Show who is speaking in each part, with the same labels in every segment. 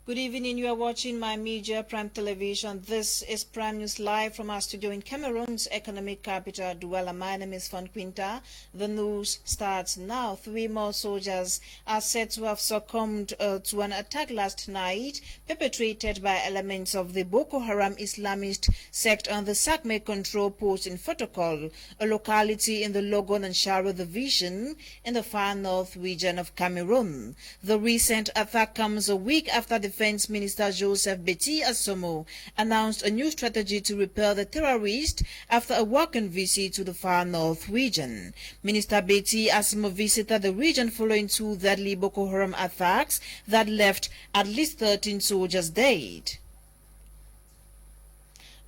Speaker 1: Good evening, you are watching My Media Prime Television. This is Prime News live from our studio in Cameroon's economic capital, Douala. My name is Fon Quinta. The news starts now. 3 more soldiers are said to have succumbed to an attack last night perpetrated by elements of the Boko Haram Islamist sect on the Kmer control post in Fotokol, a locality in the Logon and Sharo division in the far north region of Cameroon. The recent attack comes a week after the Defense Minister Joseph Betty Asomo announced a new strategy to repel the terrorists after a walking visit to the far north region. Minister Betty Asomo visited the region following 2 deadly Boko Haram attacks that left at least 13 soldiers dead.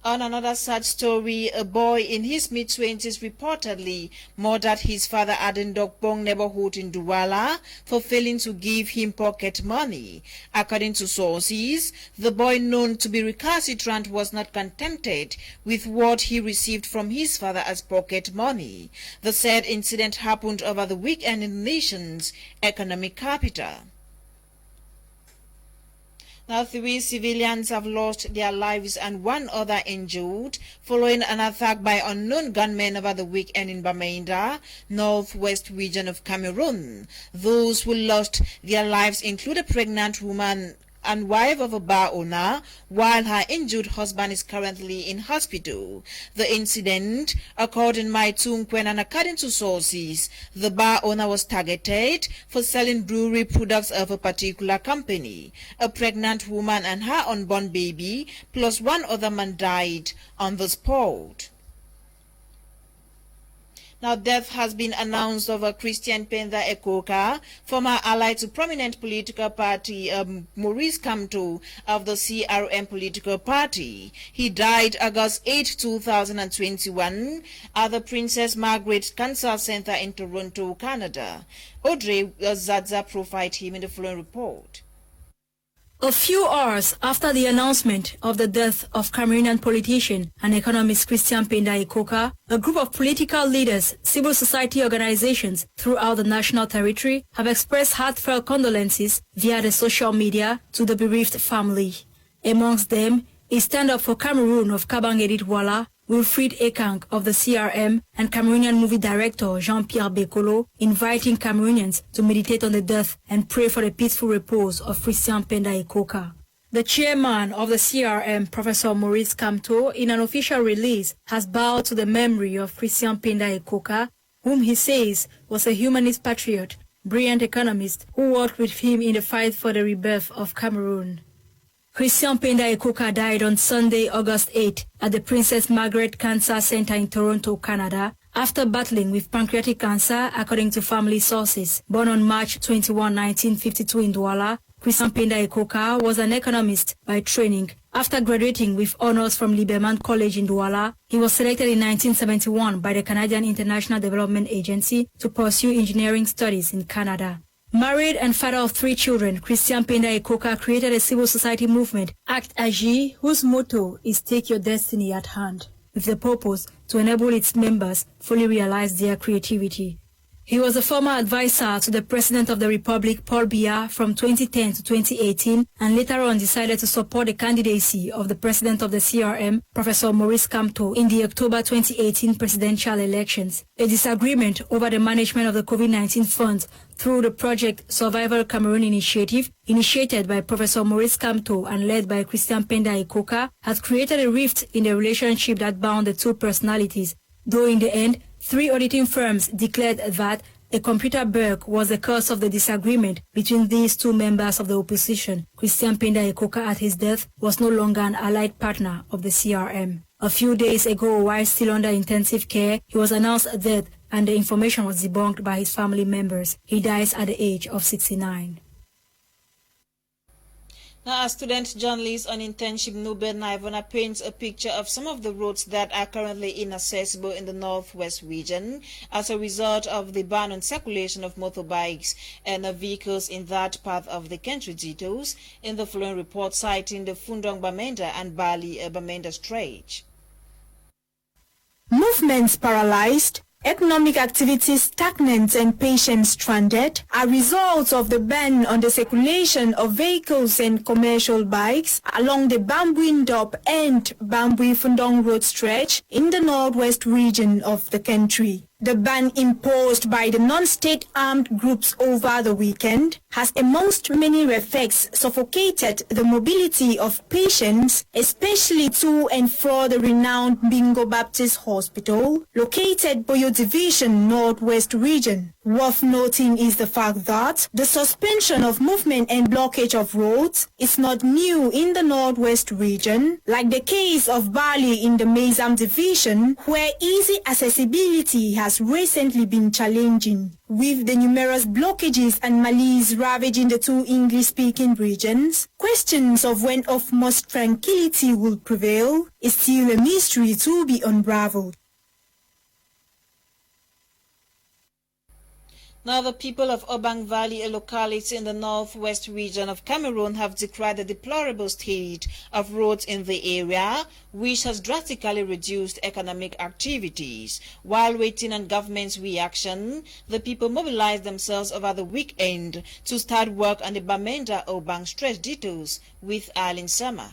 Speaker 1: On another sad story, a boy in his mid-20s reportedly murdered his father at the Ndokbong neighborhood in Douala for failing to give him pocket money. According to sources, the boy, known to be recalcitrant, was not contented with what he received from his father as pocket money. The said incident happened over the weekend in the nation's economic capital. Now, 3 civilians have lost their lives and 1 other injured following an attack by unknown gunmen over the weekend in Bamenda, northwest region of Cameroon. Those who lost their lives include a pregnant woman and wife of a bar owner, while her injured husband is currently in hospital. The incident occurred in Maitungkwen, and according to sources, the bar owner was targeted for selling brewery products of a particular company. A pregnant woman and her unborn baby plus 1 other man died on the spot. Now, death has been announced of Christian Penda Ekoka, former ally to prominent political party Maurice Kamto of the CRM political party. He died August 8, 2021 at the Princess Margaret Cancer Center in Toronto, Canada. Audrey Zadza profiled him in the following report.
Speaker 2: A few hours after the announcement of the death of Cameroonian politician and economist Christian Penda Ekoka, a group of political leaders, civil society organizations throughout the national territory have expressed heartfelt condolences via the social media to the bereaved family. Amongst them is Stand Up for Cameroon of Kabangedit-Wala, Wilfried Ekang of the CRM, and Cameroonian movie director Jean-Pierre Bekolo, inviting Cameroonians to meditate on the death and pray for the peaceful repose of Christian Penda Ekoka. The chairman of the CRM, Professor Maurice Kamto, in an official release, has bowed to the memory of Christian Penda Ekoka, whom he says was a humanist patriot, brilliant economist who worked with him in the fight for the rebirth of Cameroon. Christian Penda Ekoka died on Sunday, August 8, at the Princess Margaret Cancer Center in Toronto, Canada, after battling with pancreatic cancer, according to family sources. Born on March 21, 1952 in Douala, Christian Penda Ekoka was an economist by training. After graduating with honors from Liberman College in Douala, he was selected in 1971 by the Canadian International Development Agency to pursue engineering studies in Canada. Married and father of 3 children, Christian Penda Ekoka created a civil society movement, Act Agi, whose motto is Take Your Destiny at Hand, with the purpose to enable its members fully realize their creativity. He was a former advisor to the President of the Republic, Paul Biya, from 2010 to 2018, and later on decided to support the candidacy of the President of the CRM, Professor Maurice Kamto, in the October 2018 presidential elections. A disagreement over the management of the COVID-19 funds through the project Survival Cameroon initiative, initiated by Professor Maurice Kamto and led by Christian Penda Ekoka, has created a rift in the relationship that bound the 2 personalities, though in the end, 3 auditing firms declared that a computer bug was the cause of the disagreement between these 2 members of the opposition. Christian Penda Ekoka, at his death, was no longer an allied partner of the CRM. A few days ago, while still under intensive care, he was announced dead, and the information was debunked by his family members. He dies at the age of 69.
Speaker 1: Now, a student journalist on internship, Nubel Naivona, paints a picture of some of the roads that are currently inaccessible in the northwest region as a result of the ban on circulation of motorbikes and vehicles in that part of the country. Details in the following report, citing the Fundong Bamenda and Bali Bamenda Stretch.
Speaker 3: Movements paralyzed,
Speaker 2: Economic activities stagnant and patients stranded are results of the ban on the circulation of vehicles and commercial bikes along the Bambuindop and Bambui-Fundong road stretch in the northwest region of the country. The ban imposed by the non-state armed groups over the weekend has, amongst many effects, suffocated the mobility of patients, especially to and from the renowned Bingo Baptist Hospital, located Boyo Division, Northwest Region. Worth noting is the fact that the suspension of movement and blockage of roads is not new in the Northwest Region, like the case of Bali in the Mezam Division, where easy accessibility has recently been challenging. With the numerous blockages and malaise ravaging the two English-speaking regions, questions of when utmost tranquility will prevail is still a mystery to be unraveled.
Speaker 1: Now, the people of Obang Valley, a locality in the northwest region of Cameroon, have decried the deplorable state of roads in the area, which has drastically reduced economic activities. While waiting on government's reaction, the people mobilized themselves over the weekend to start work on the Bamenda-Obang stretch detours with Arlene Summer.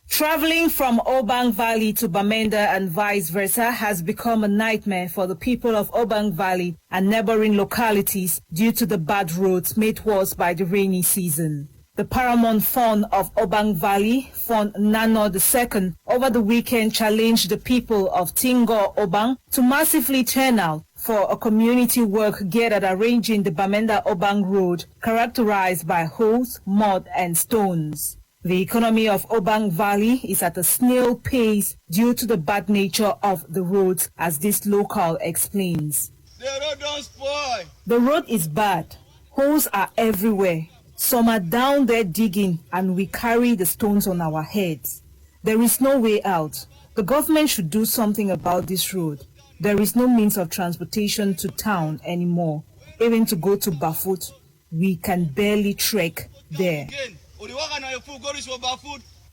Speaker 3: Traveling from Obang Valley to Bamenda and vice versa has become a nightmare for the people of Obang Valley and neighboring localities due to the bad roads made worse by the rainy season. The paramount fon of Obang Valley, Fon Nano II, over the weekend challenged the people of Tingo Obang to massively turn out for a community work geared at arranging the Bamenda-Obang road, characterized by holes, mud and stones. The economy of Obang Valley is at a snail pace due to the bad nature of the roads, as this local explains.
Speaker 4: The road don't spoil.
Speaker 3: The road is bad. Holes are everywhere. Some are down there digging and we carry the stones on our heads. There is no way out. The government should do something about this road. There is no means of transportation to town anymore. Even to go to Bafut, we can barely trek there.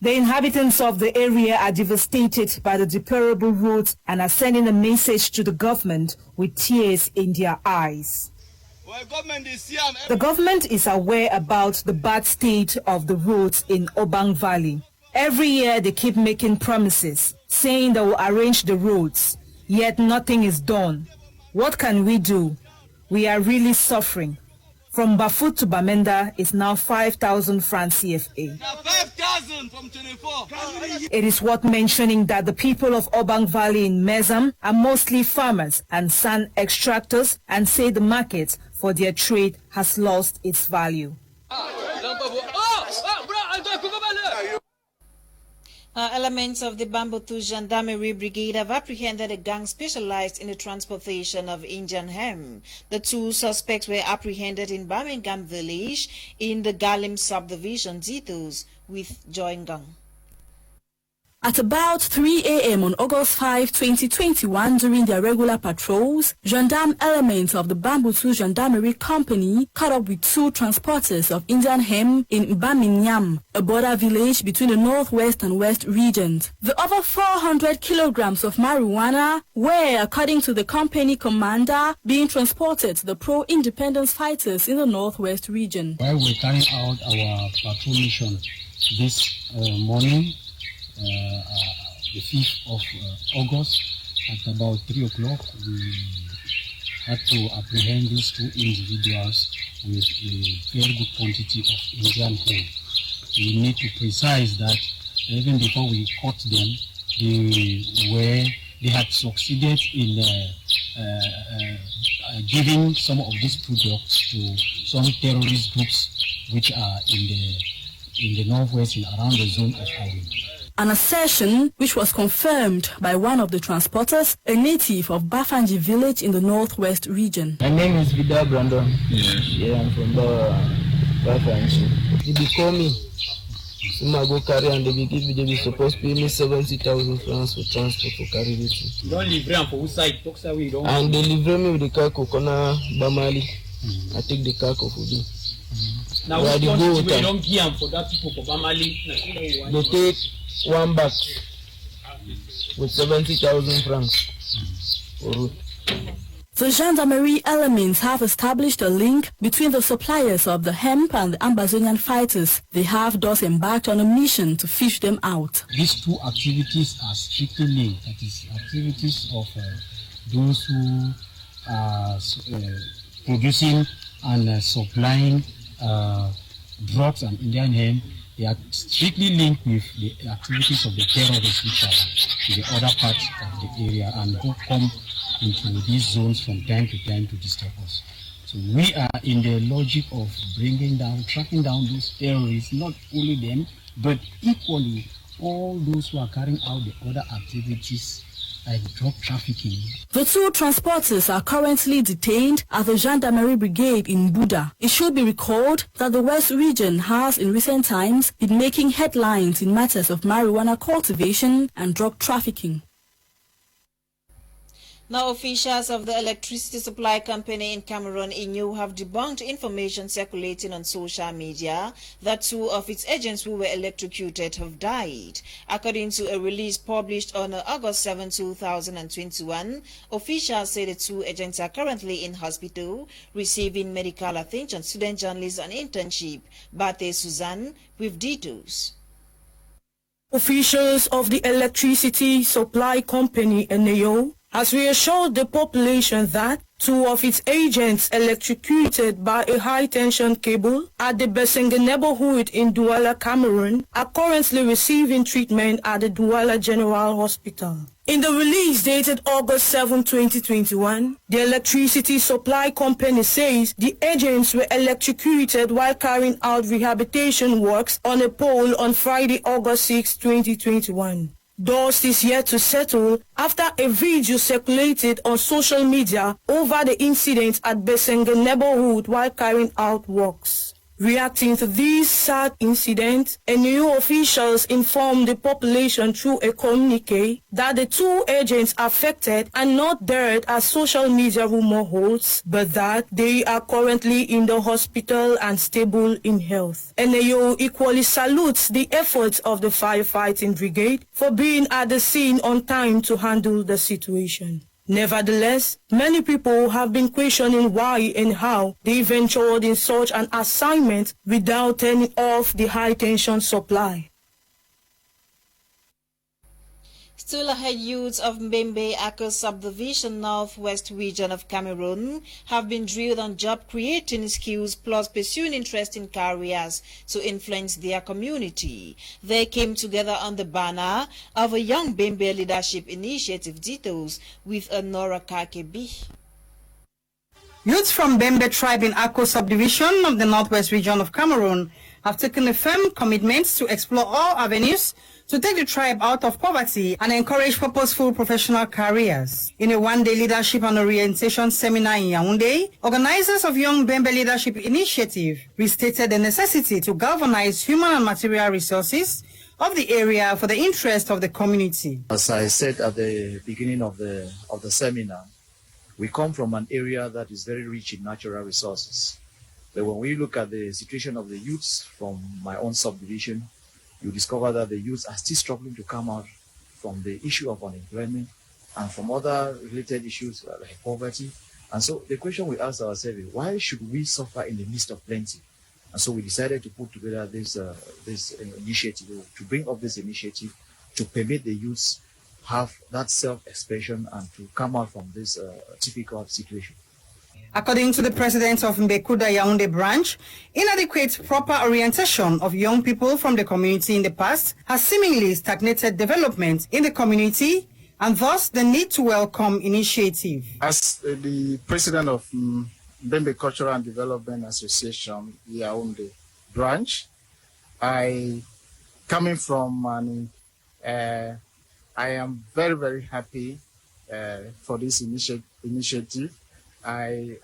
Speaker 3: The inhabitants of the area are devastated by the deplorable roads and are sending a message to the government with tears in their eyes. The government is aware about the bad state of the roads in Obang Valley. Every year they keep making promises, saying they will arrange the roads, yet nothing is done. What can we do? We are really suffering. From Bafut to Bamenda is now 5,000 francs CFA.
Speaker 4: 5,000 from 24.
Speaker 3: It is worth mentioning that the people of Obang Valley in Mezam are mostly farmers and sand extractors and say the market for their trade has lost its value.
Speaker 1: Elements of the Bamboo Gendarmerie Brigade have apprehended a gang specialized in the transportation of Indian hemp. The two suspects were apprehended in Birmingham village in the Galim subdivision Zitos with Joingang.
Speaker 2: At about 3 a.m. on August 5, 2021, during their regular patrols, gendarme elements of the Bamboo Gendarmerie Company caught up with two transporters of Indian hemp in Birmingham, a border village between the northwest and west regions. The over 400 kilograms of marijuana were, according to the company commander, being transported to the pro-independence fighters in the northwest region.
Speaker 5: While we're carrying out our patrol mission this morning, the 5th of August, at about 3 o'clock, we had to apprehend these two individuals with a very good quantity of Indian hemp. We need to precise that even before we caught them, they had succeeded in giving some of these products to some terrorist groups which are in the northwest and around the zone of Cameroun.
Speaker 2: An assertion which was confirmed by one of the transporters, a native of Bafanji village in the northwest region.
Speaker 6: My name is Vida Brandon.
Speaker 5: Yes.
Speaker 6: Yeah, I'm from Bafanji. They call me. So I go carry and they be supposed to pay me 70,000 francs for transport for carry it.
Speaker 5: You don't live here for whose side? Talk say we don't.
Speaker 6: And they live me with the car Kokona Bamali. I take the car Kofudu.
Speaker 5: Now we don't give them for that people for Bamali.
Speaker 6: They take one bag with 70,000 francs. for road.
Speaker 2: The gendarmerie elements have established a link between the suppliers of the hemp and the Amazonian fighters. They have thus embarked on a mission to fish them out.
Speaker 5: These two activities are strictly linked. That is, activities of those who are producing and supplying drugs and Indian hemp. They are strictly linked with the activities of the terrorists which are in the other parts of the area and who come into these zones from time to time to disturb us. So we are in the logic of bringing down, tracking down those terrorists, not only them, but equally all those who are carrying out the other activities like drug trafficking.
Speaker 2: The two transporters are currently detained at the Gendarmerie Brigade in Buda. It should be recalled that the West region has in recent times been making headlines in matters of marijuana cultivation and drug trafficking.
Speaker 1: Now, officials of the electricity supply company in Cameroon, INU, have debunked information circulating on social media that two of its agents who were electrocuted have died. According to a release published on August 7, 2021, officials say the two agents are currently in hospital receiving medical attention. Student journalist on internship, Bate Suzanne, with details.
Speaker 7: Officials of the electricity supply company, NAO, has reassured the population that two of its agents electrocuted by a high-tension cable at the Besenge neighborhood in Douala, Cameroon, are currently receiving treatment at the Douala General Hospital. In the release dated August 7, 2021, the electricity supply company says the agents were electrocuted while carrying out rehabilitation works on a pole on Friday, August 6, 2021. Dust is yet to settle after a video circulated on social media over the incident at Besenge neighborhood while carrying out works. Reacting to this sad incident, NAO officials informed the population through a communique that the two agents affected are not dead as social media rumor holds, but that they are currently in the hospital and stable in health. NAO equally salutes the efforts of the firefighting brigade for being at the scene on time to handle the situation. Nevertheless, many people have been questioning why and how they ventured in such an assignment without turning off the high-tension supply.
Speaker 1: Still ahead, youths of Mbembe Ako subdivision northwest region of Cameroon have been drilled on job-creating skills plus pursuing interesting careers to influence their community. They came together on the banner of a Young Mbembe Leadership Initiative. Details with Nora Kakebi.
Speaker 8: Youths from Mbembe tribe in Ako subdivision of the northwest region of Cameroon have taken a firm commitment to explore all avenues to take the tribe out of poverty and encourage purposeful professional careers. In a one-day leadership and orientation seminar in Yaoundé, organizers of Young Mbembe Leadership Initiative restated the necessity to galvanize human and material resources of the area for the interest of the community.
Speaker 9: As I said at the beginning of the seminar, we come from an area that is very rich in natural resources. But when we look at the situation of the youths from my own subdivision, you discover that the youths are still struggling to come out from the issue of unemployment and from other related issues like poverty. And so the question we asked ourselves is, why should we suffer in the midst of plenty? And so we decided to put together this initiative, to bring up this initiative to permit the youths have that self-expression and to come out from this typical situation.
Speaker 8: According to the president of Mbekuda Yaoundé branch, inadequate proper orientation of young people from the community in the past has seemingly stagnated development in the community and thus the need to welcome initiative.
Speaker 10: As the president of Mbembe Cultural and Development Association Yaoundé branch, coming from I am very, very happy for this initiative. I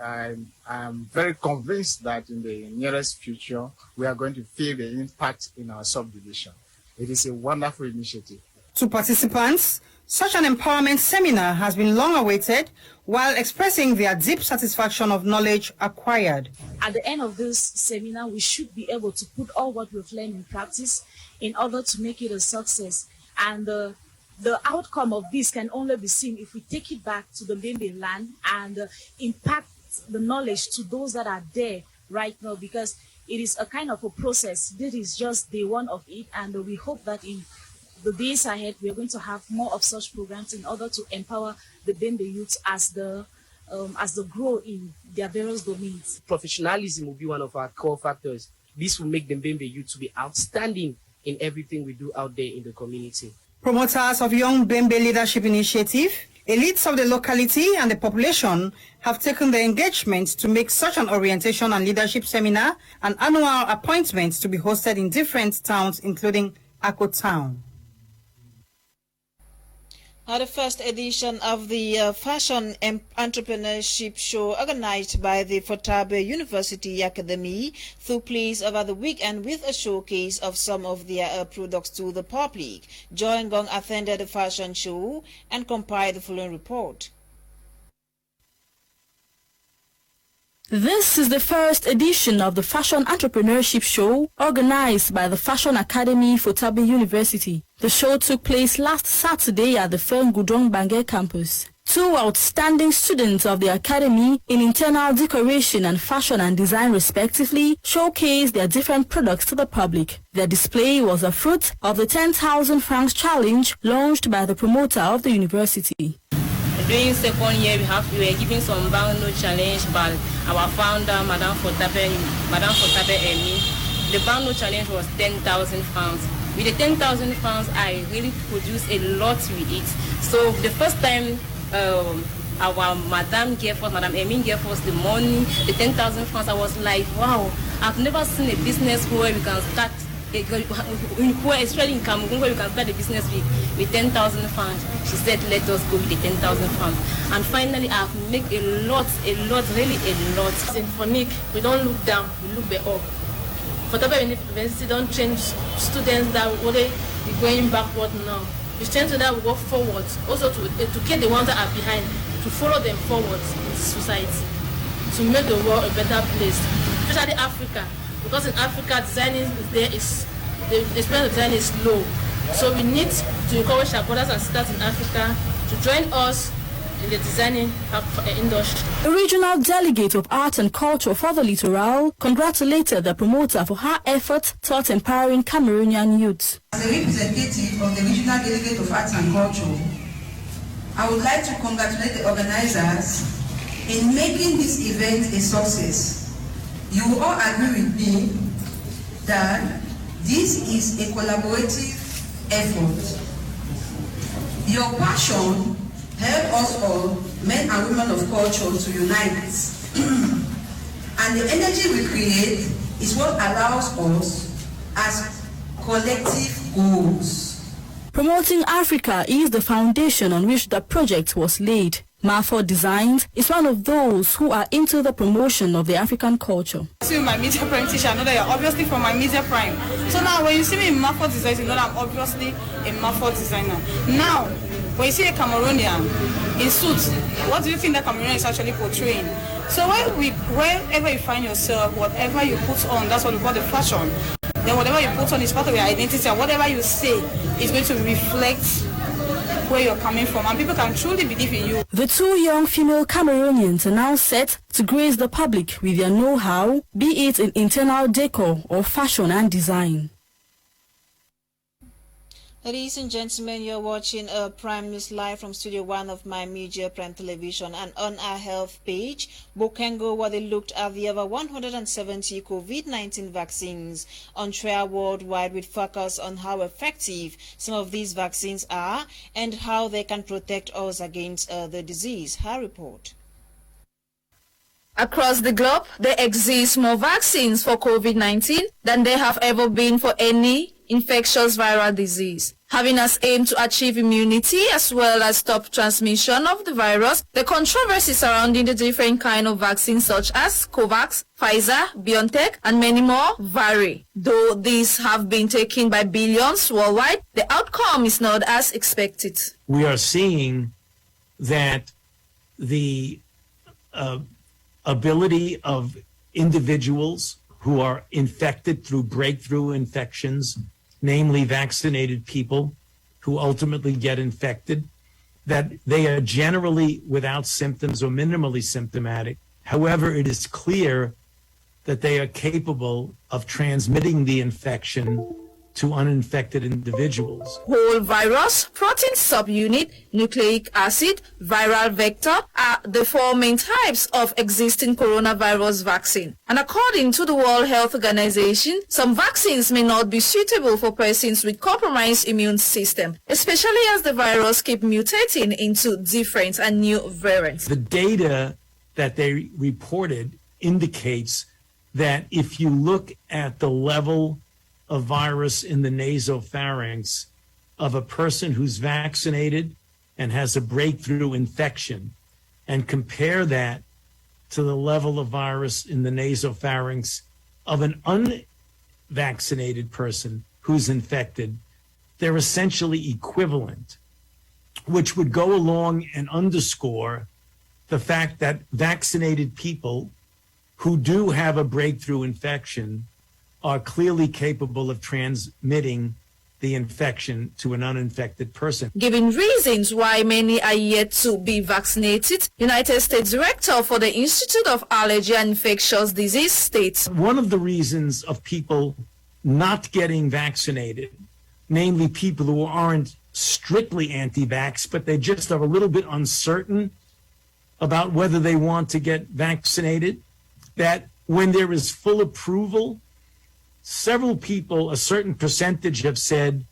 Speaker 10: am very convinced that in the nearest future, we are going to feel the impact in our subdivision. It is a wonderful initiative.
Speaker 8: To participants, such an empowerment seminar has been long awaited while expressing their deep satisfaction of knowledge acquired.
Speaker 11: At the end of this seminar, we should be able to put all what we've learned in practice in order to make it a success. And the outcome of this can only be seen if we take it back to the Mbembe land and impact the knowledge to those that are there right now, because it is a kind of a process. This is just day one of it, and we hope that in the days ahead we are going to have more of such programs in order to empower the Mbembe youths as they grow in their various domains.
Speaker 12: Professionalism will be one of our core factors. This will make the Mbembe youth to be outstanding in everything we do out there in the community.
Speaker 8: Promoters of Young Mbembe Leadership Initiative, elites of the locality and the population have taken the engagement to make such an orientation and leadership seminar an annual appointment to be hosted in different towns, including Akko Town.
Speaker 1: The first edition of the Fashion Entrepreneurship Show organized by the Fotabe University Academy took place over the weekend with a showcase of some of their products to the public. Joy Ngong attended the fashion show and compiled the following report.
Speaker 2: This is the first edition of the Fashion Entrepreneurship Show organized by the Fashion Academy Fotabe University. The show took place last Saturday at the Fengudong Bangé campus. Two outstanding students of the academy in internal decoration and fashion and design respectively showcased their different products to the public. Their display was a fruit of the 10,000 francs challenge launched by the promoter of the university.
Speaker 13: During second year, we were giving some bound challenge by our founder, Madame Fotabe Emi. The bound challenge was 10,000 francs. With the 10,000 francs, I really produced a lot with it. So the first time our Madame Emi gave us the money, the 10,000 francs, I was like, wow, I've never seen a business where we can start, especially in Cameroon, where we can start a business with 10,000 francs. She said, let us go with the 10,000 francs. And finally, I've made really a lot.
Speaker 14: In Phonique, we don't look down, we look up. Fotabe University don't change students that will be going backward now. We change so that we go forward. Also to get the ones that are behind, to follow them forward in society, to make the world a better place, especially Africa. Because in Africa, designing the spread of design is low. So we need to encourage our brothers and sisters in Africa to join us in the designing industry.
Speaker 2: The regional delegate of art and culture for the littoral congratulated the promoter for her efforts towards empowering Cameroonian youth.
Speaker 15: As a representative of the regional delegate of arts and culture, I would like to congratulate the organizers in making this event a success. You will all agree with me that this is a collaborative effort. Your passion help us all, men and women of culture, to unite. And the energy we create is what allows us as collective goals.
Speaker 2: Promoting Africa is the foundation on which the project was laid. Marford Designs is one of those who are into the promotion of the African culture.
Speaker 16: See my media prime teacher, I know that you're obviously from my media prime. So now when you see me in Marford Designs, you know that I'm obviously a Marford designer. Now, when you see a Cameroonian in suits, what do you think that Cameroonian is actually portraying? So wherever you find yourself, whatever you put on, that's what we call the fashion. Then whatever you put on is part of your identity, and whatever you say is going to reflect where you're coming from, and people can truly believe in you.
Speaker 2: The two young female Cameroonians are now set to grace the public with their know-how, be it in internal decor or fashion and design.
Speaker 1: Ladies and gentlemen, you're watching Prime News live from Studio 1 of My Media Prime Television, and on our health page, Bokengo, where they looked at the over 170 COVID-19 vaccines on trial worldwide with focus on how effective some of these vaccines are and how they can protect us against the disease. Her report.
Speaker 17: Across the globe, there exist more vaccines for COVID-19 than there have ever been for any infectious viral disease. Having as aim to achieve immunity as well as stop transmission of the virus, the controversy surrounding the different kind of vaccines such as COVAX, Pfizer, BioNTech, and many more vary. Though these have been taken by billions worldwide, the outcome is not as expected.
Speaker 18: We are seeing that the ability of individuals who are infected through breakthrough infections, namely vaccinated people, who ultimately get infected, that they are generally without symptoms or minimally symptomatic. However, it is clear that they are capable of transmitting the infection to uninfected individuals.
Speaker 17: Whole virus, protein subunit, nucleic acid, viral vector are the four main types of existing coronavirus vaccine. And according to the World Health Organization, some vaccines may not be suitable for persons with compromised immune system, especially as the virus keep mutating into different and new variants.
Speaker 18: The data that they reported indicates that if you look at the level of virus in the nasopharynx of a person who's vaccinated and has a breakthrough infection, and compare that to the level of virus in the nasopharynx of an unvaccinated person who's infected, they're essentially equivalent, which would go along and underscore the fact that vaccinated people who do have a breakthrough infection are clearly capable of transmitting the infection to an uninfected person.
Speaker 17: Giving reasons why many are yet to be vaccinated, United States Director for the Institute of Allergy and Infectious Disease states,
Speaker 18: one of the reasons of people not getting vaccinated, namely people who aren't strictly anti-vax, but they just are a little bit uncertain about whether they want to get vaccinated, that when there is full approval, several people, a certain percentage, have said,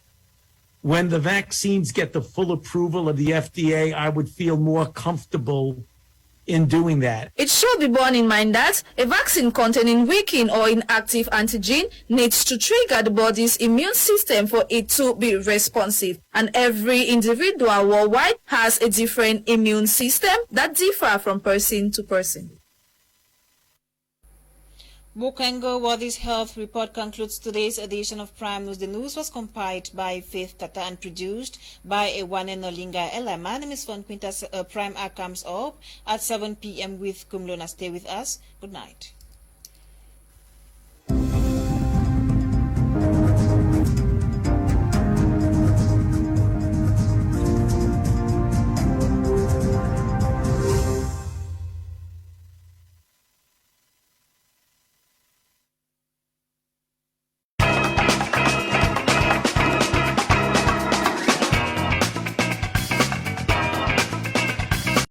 Speaker 18: when the vaccines get the full approval of the FDA, I would feel more comfortable in doing that.
Speaker 17: It should be borne in mind that a vaccine containing weakened or inactive antigen needs to trigger the body's immune system for it to be responsive. And every individual worldwide has a different immune system that differ from person to person.
Speaker 1: Bukengo Wadis Health Report concludes today's edition of Prime News. The news was compiled by Faith Tata and produced by Ewane Nolinga Ella. My name is Von Quintas. Prime Hour comes up at 7 p.m. with Kumlona. Stay with us. Good night.